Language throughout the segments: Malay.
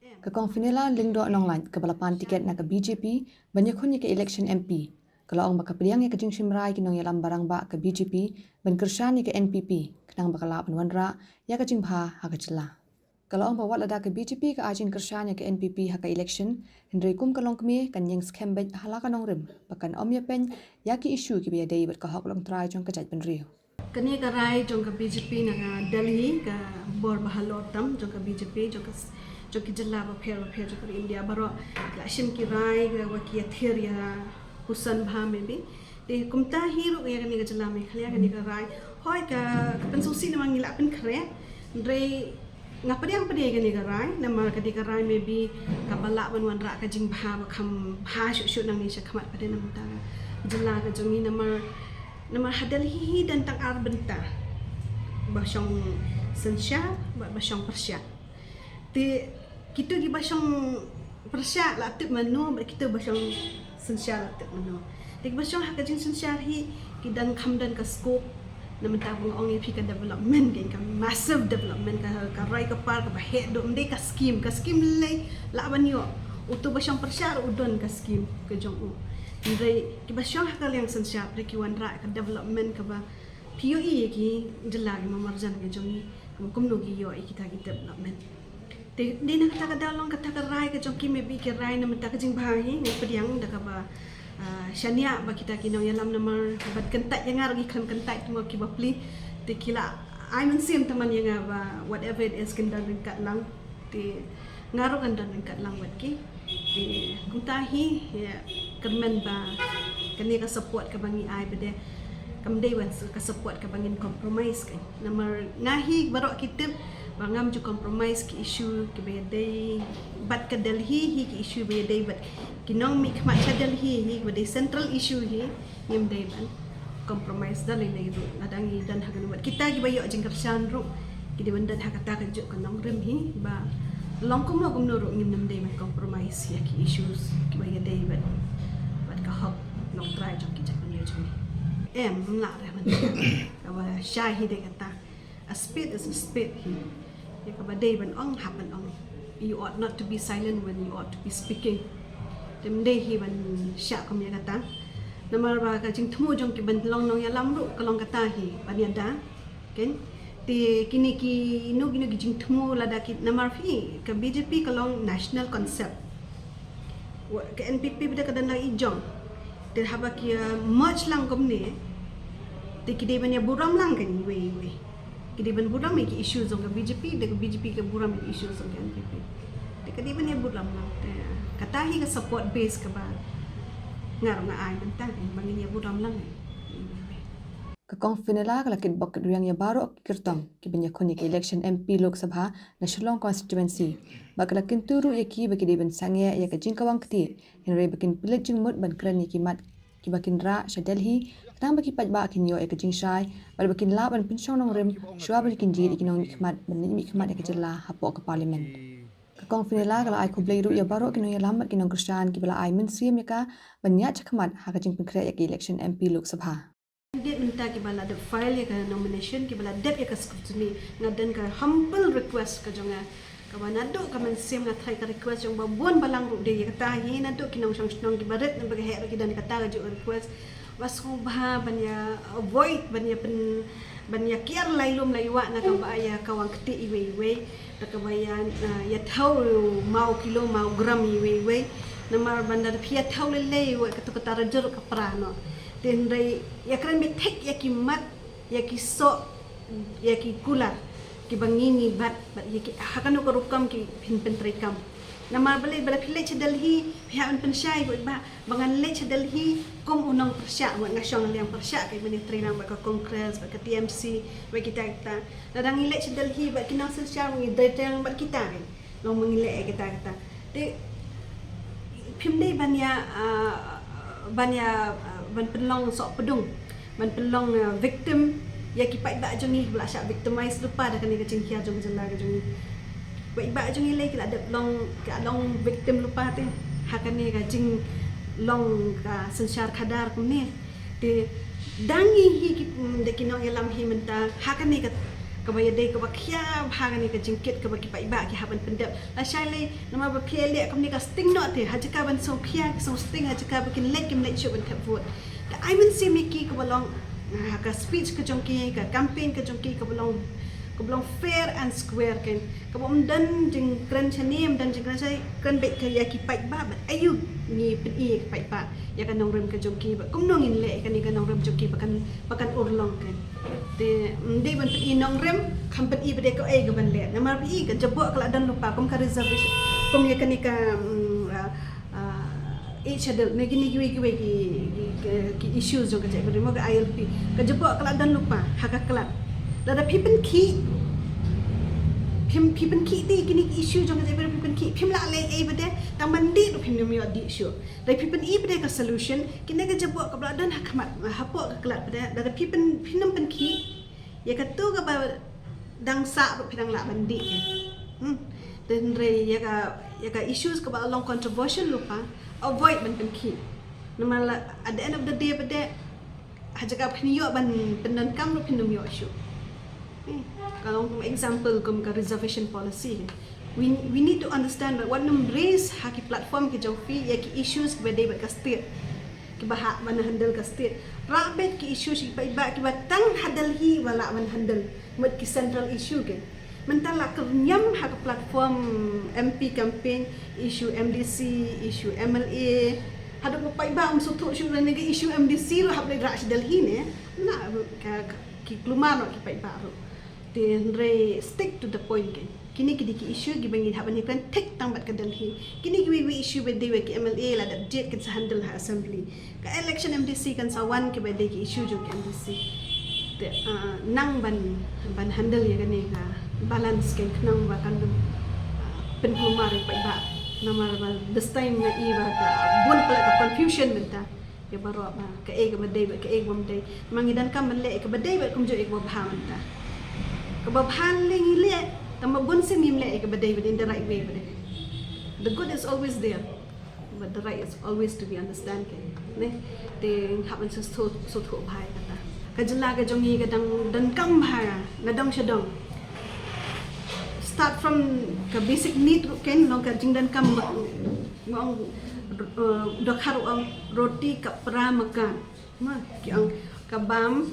Kakong finila lingdo online ke balapan tiket na ke BJP banyak hunnya ke election MP. Kalau ang makapiliang ya ke jing simrai kinong yalam barang ba ke BJP ban kersan ya ke NPP kenang bakala penwanra ya ke jing bha ha ke celah. Kalau ang bawat lada ke BJP ke ajin kersan ya ke NPP ha ke election hendrai kum kalong kemi kan yang scam bet halaka nong rim bakan om ya pen ya ke isu ki biya dai bet ka hok long try jong ke jaj ben riu. Kani ka rai jong ka BJP na Delhi ka bor bahalotam jong ka BJP jong ki jilla ba pher jong ka India baro la shim ki rai ga waki athir ya Husan bha me bi te kumta hiru ya kani ka jilla me khlia kani ka rai hoi ka pensusi na mangila pen khre ndrei ngapadiang padi kani ka rai namar kani ka rai me bi ka bala wan ra ka jing bha ba kham bha shu nang ni sha khamat pade nam ta jilla ka jongi namar hadal hi dan tang ar benta basyong sensya basyong persya ti kita gi basyong persya la tip mano kita basyong sensya la tip mano ti basyong hak jing sensya hi ki dan kham dan ka scope nam ta bung ong pi ka development gen ka massive development ka rai ka par ka he do mde ka scheme le la banyo utu basyong persya udon ka scheme ke jong Ndai ki basyong hakal yang sensya ki wanra ka development ka ba POE ki jelagi mamarjan ke jongi kumno gi yo kita ki development te dina kata ka dalong kata ka rai ka jongi me bi ki rai na mata ka jing bahi ni pediang da ka ba shania ba kita ki nong yalam namar bat kentat yang ngar gi kan kentat tu ki ba pli te kila I men sim teman yang ba whatever it is kendan kat lang te ngaro kendan kat lang wat ki di kuntahi ya kermen ba kani ka support ka bangi ai bede kam day wan ka support ka bangin compromise kan namar ngahi barok kita bangam ju compromise ki issue ki bede bat ka Delhi hi ki issue bede bat kinong mi khma cha Delhi hi bede central issue hi yim day ban compromise dal nei ru ladangi dan hagan wat kita gi bayo jingkar san ru ki de bandan hakata ka ju kanong rem hi ba long kum nuru ngim nam day man compromise ya ki issues ki ba day bat ka hok long try jong ki japan ye jong la re man ka ba shahi de kata a spit is a spit hi ya ka ba day ban ong happen ong you ought not to be silent when you ought to be speaking dem day hi ban sha kom ya kata namar ba ka jing thumu jong ki ban long nong ya lam ru ka long kata hi ban ya da ken ti kini ki inu ginu gijing thumu lada ki namar fi ka BJP kalong national concept ke NPP bida kadan la ijong te haba ki much lang komne te ki de banya buram lang kan we ki de ban buram ki issuesong ka BJP de ka BJP ka buram ki issuesong ka NPP te ka de banya buram lang te katahi ka support base ka ba ngaro nga ai man ta bangin ya buram lang Kakong finila kalakit bok keduyang ya baru kirtong ki banyak hunnya ke election MP Lok Sabha na Shillong constituency bakalakin turu ya ki baki de ban sangya ya ka jingkawang kti henry bakin pilit jing mut ban kran ya ki mat ki bakin ra sha Delhi tang baki paj ba kin yo ya ka jing shai bal bakin la ban pinchong nong rem shwa bakin ji ki nong khmat ban ni khmat ya ka jilla hapo ka parliament Kakong finila kala ai kublai ru ya baru kinong ya lamat kinong kristan ki bala ai men sim ya ka banya chakmat ha ka jing pinkra ya ki election MP Lok Sabha Dia minta ki bala the file ya ka nomination ki bala dep ya ka scrutiny ngadan ka humble request ka jonga ka bana do ka man sim nga thai ka request jong ba bon balang ru de ya ka hi na do ki nong sang ki baret na baga he ki dan ka ta ga jo request was ko ba banya avoid banya kiar lailum laiwa na ka ba ya ka wang kti iwe ta ka ba ya thau mau kilo mau gram iwe namar bandar phia thau le ka to ka tar jor ka prano tendai ya kran me tek ya ki mat ya ki so ya ki kula ki bangini bat ya ki hakano ko rukam ki pin pentrikam nama bala phile che Delhi pihak pensyai ko ba bangan le che Delhi kom unang persya wa nasional yang persya kai ministry nang ba ka congress ba ka TMC ba kita dadang ile che Delhi ba kinang sensya ngi detail ba kita kan long mengile kita te pimde banya ban pelong sok pedung ban pelong victim ya ki pai ba jongi bla sya victimize lupa dah kani kecing kia jong jela ke jongi bai ba jongi le ki la de long victim lupa te hakani ka jing long ka sensar khadar kumne te dangi hi ki de kinong yalam hi menta hakani ka kabaya dei kaba khia bhagani ka jingkit kaba ki pai ba ki haban pendep la shaile nama ba phia le kam ni ka sting no the hajaka ban so khia so sting hajaka ba kin lek kim lek chu ban thaput ta I will see me ki ka long ka speech ka jongki ka campaign ka jongki ka belong fair and square kan ka bom dan jing kran chanim dan jing sai kran bet ka ya ki pai ba ayu ni pen i pai ba ya kan nong rem ka jongki ba kum nong in le kan ni kan nong rem jongki pakan urlong kan te ndai ban pen i nong rem kham pen i bede ko ai ga ban le na mar i ka jabo kala dan lupa kum ka reservation kum ya kan ni ka each other na gini ki issues jo ka jai ba mo ka ILP ka jabo kala dan lupa haka kala lada pipen ki di kini issue jong je pipen ki pim la le e bade ta mandi do pim mi di issue dai pipen i bade ka solution kini ka jabo ka bladan hakmat hapo ka klat bade lada pipen pinam pen ki ya ka tu ka ba dang sa ro pinang la mandi kan dan re ya ka issues ka ba long controversial lupa avoid ban pen ki nama at the end of the day bade hajaga piniyo ban pendan kam ro pinum yo issue. Kalau example kum ka reservation policy we need to understand that what num raise haki platform ke jofi ya ki issues ke bade ka state ki bahak mana handle ka state rabet ki issues ki ba ki batang hadal hi wala man handle mat ki central issue ke mentala ke nyam hak platform MP campaign issue MDC issue MLA hadu ko pai ba sutu issue ne issue MDC lo hab le rak dalhi ne na ki klumar no ki pai ba ro Re stick to the point kan kini ki issue gi bangi haban ni kan tek tangbat ka dalhi kini gi we issue be dewe ki MLA la da jet kan sa handle ha assembly ka election MDC kan sa wan ki be de ki issue jo ki MDC te nang ban handle ya kan ka balance kan nang ba kan pen plumar pa ba namar ba this time na iba ka bun pala ka confusion menta ya baro ba ka e ga be de ka e bom de mangidan kam le ka be de kum jo e ba bha menta kababhan ling ile tamabun simim le ka baday in the right way bade the good is always there but the right is always to be understand ne te haban so tho bhai kata kajla ka jongi ka dan kam bha na dong shadong start from ka basic need ken long ka jing dan kam ngong dokhar ang roti ka pra makan ma ki ang kabam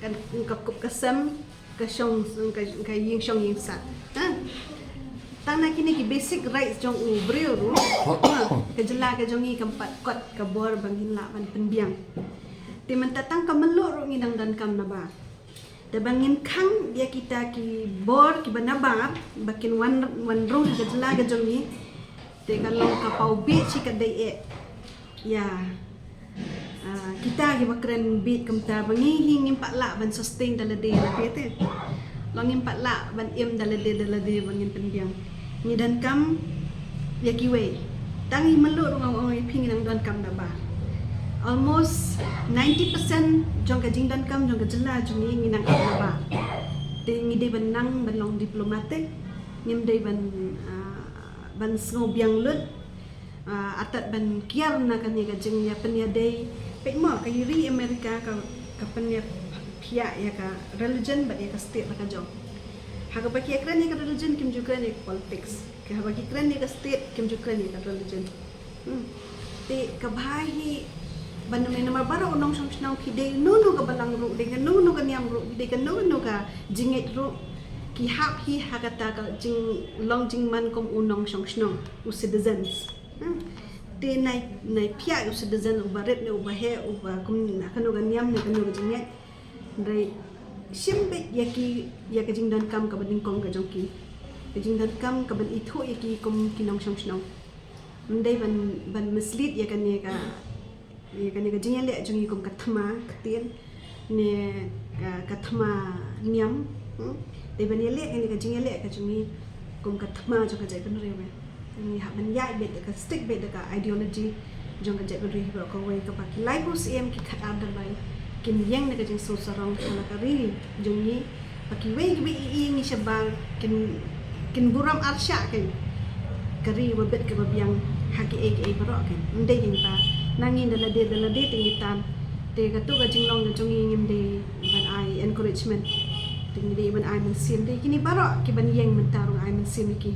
kan kup kasam ka yin shong yin sa tang na kini ki basic rights jong u breu ru ka jela ka jongi ka pat kot ka bor bangin la ban penbiang ti man tatang ka melo ru ngidang dan kam na ba da bangin khang dia kita ki bor ki banaba bakin wan ru ka jela ka jongi te ka long ka pau bi chi ka dai e ya kita gi bakren bit kamta bangi hingim patla ban sustain dalade la pete longim patla ban im dalade bangin pendiang ni dan kam ya kiwe tangi melu ngong ping nang dan kam da ba almost 90% jong ka jing dan kam jong ka jela jong ni nang kam da ba te ngi de ban nang ban long diplomatic ngim de ban sngo biang lut atat ban kiar na kan ni ka jing ya penya dei pe mo ka yuri Amerika ka penya pia ya ka religion ba ya ka state ka jong ha ka baki kran ni ka religion kim juga ni politics ka baki kran ni ka state kim juga ni ka religion te ka bhai ban me na baro nong som snau ki de no ka balang ru de no ka niam ru de ka no ka jinget ru ki hap hi hakata ka jing long jing man kom unong song snong u citizens te nai pia u citizen u baret ne u bahe u ba kum na kanu ga niam ne kanu ga jinget dai simbe ya ka jing dan kam ka bading kong ga jongki ka jing dan kam ka ban itho ya ki kom kinong song snong ndai ban mislead ya kan ga jing le jongi kom kathma katien ne kathma niam te ban le ka jing le ka jongi kom kathma jo ka jai kan rewe ni ha ban yai bet ka stick bet ka ideology jong ka jai ban ri ba ko wei ka pa ki lai ko cm ki khat ad lai kin yang na ka jing so sarong ka ka ri jong ni pa ki wei ki i ni shabang kin buram arsha kan kari wa bet ka biang haki ai baro kan ndai yin pa nangin dalade tingitan te ka tu ka jinglong na jongi ngim de ban ai encouragement tinggi ban ai men sim de kini barok ki ban yeng mentarung ai men sim ki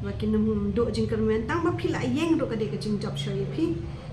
wa kin duk jing kermen tang ba phila yeng ro ka de ka jing job show ye phi